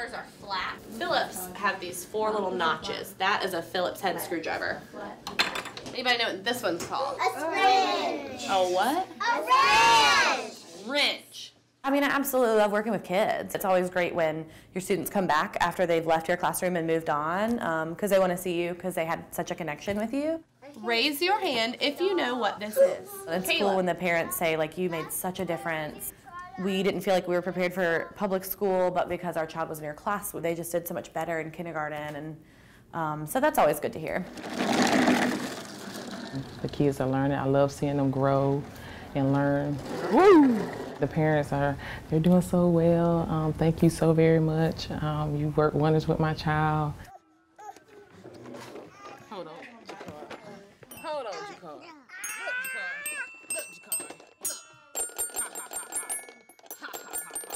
screwdrivers are flat. Phillips have these 4 little notches. That is a Phillips head screwdriver. Anybody know what this one's called? A wrench. A what? A wrench. Wrench. I mean, I absolutely love working with kids. It's always great when your students come back after they've left your classroom and moved on because they want to see you because they had such a connection with you. Raise your hand if you know what this is. It's Kayla. cool when the parents say, like, you made such a difference. We didn't feel like we were prepared for public school, but because our child was in your class, they just did so much better in kindergarten, and so that's always good to hear. The kids are learning. I love seeing them grow and learn. Woo! The parents they're doing so well. Thank you so very much. You work wonders with my child. Hold on, Jakar. Hold on, Jakar. Look, Jakar. Look, Jakar. Look. Ha, ha, ha, ha. Ha, ha, ha, ha,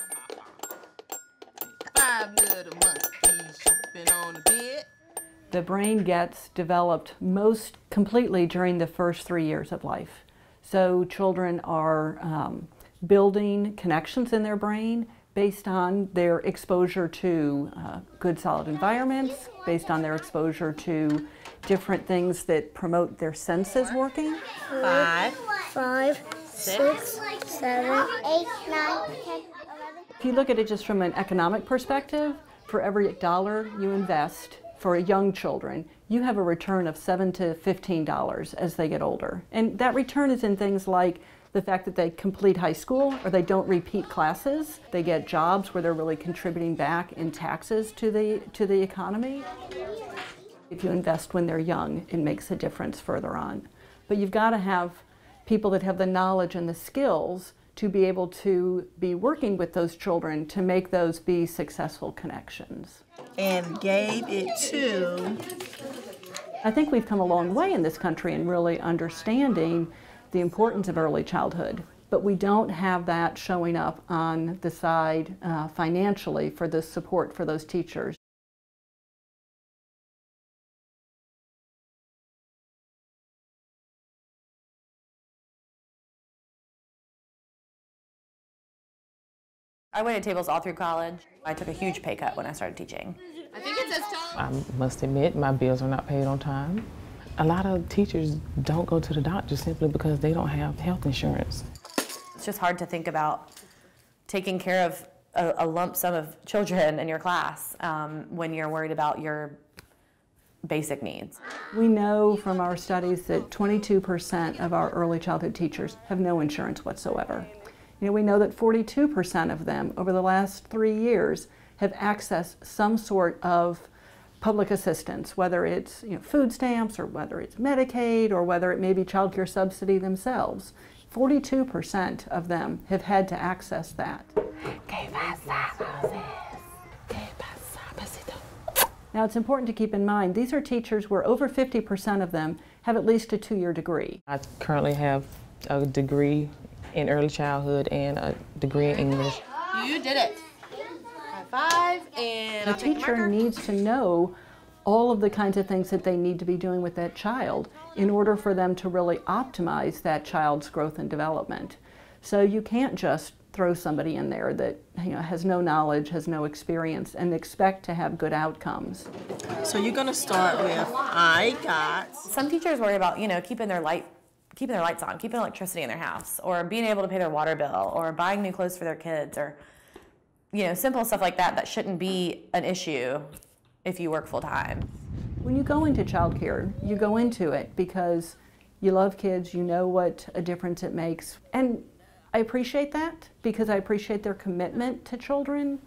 ha. 5 little monkeys jumping on the bed. The brain gets developed most completely during the first 3 years of life. So children are building connections in their brain based on their exposure to good solid environments, based on their exposure to different things that promote their senses working. 5, 6, 7, 8, 9, 10, 11. If you look at it just from an economic perspective, for every dollar you invest for young children, you have a return of $7 to $15 as they get older. And that return is in things like the fact that they complete high school or they don't repeat classes. They get jobs where they're really contributing back in taxes to the economy. If you invest when they're young, it makes a difference further on. But you've got to have people that have the knowledge and the skills to be able to be working with those children to make those be successful connections. And gave it to... I think we've come a long way in this country in really understanding the importance of early childhood, but we don't have that showing up on the side financially for the support for those teachers. I waited tables all through college. I took a huge pay cut when I started teaching. I think it says tall. I must admit, my bills are not paid on time. A lot of teachers don't go to the doctor simply because they don't have health insurance. It's just hard to think about taking care of a lump sum of children in your class when you're worried about your basic needs. We know from our studies that 22% of our early childhood teachers have no insurance whatsoever. You know, we know that 42% of them over the last 3 years have accessed some sort of public assistance, whether it's food stamps or whether it's Medicaid or whether it may be child care subsidy themselves. 42% of them have had to access that. Now it's important to keep in mind, these are teachers where over 50% of them have at least a 2-year degree. I currently have a degree in early childhood and a degree in English. You did it. High five, and A I'll take a teacher marker. needs to know all of the kinds of things that they need to be doing with that child in order for them to really optimize that child's growth and development. So you can't just throw somebody in there that has no knowledge, has no experience, and expect to have good outcomes. So you're going to start with, I got... Some teachers worry about, keeping their lights on, keeping electricity in their house, or being able to pay their water bill, or buying new clothes for their kids, or simple stuff like that that shouldn't be an issue if you work full time. When you go into childcare, you go into it because you love kids, you know what a difference it makes. And I appreciate that because I appreciate their commitment to children,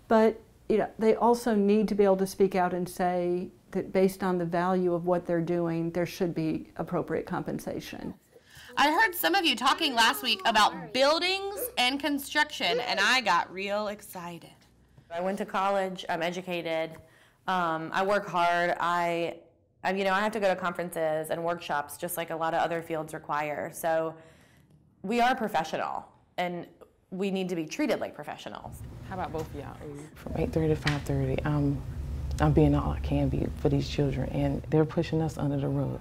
but they also need to be able to speak out and say that based on the value of what they're doing, there should be appropriate compensation. I heard some of you talking last week about buildings and construction, and I got real excited. I went to college, I'm educated, I work hard, I have to go to conferences and workshops just like a lot of other fields require. So we are professional, and we need to be treated like professionals. How about both of y'all? From 8:30 to 5:30, I'm being all I can be for these children, and they're pushing us under the rug.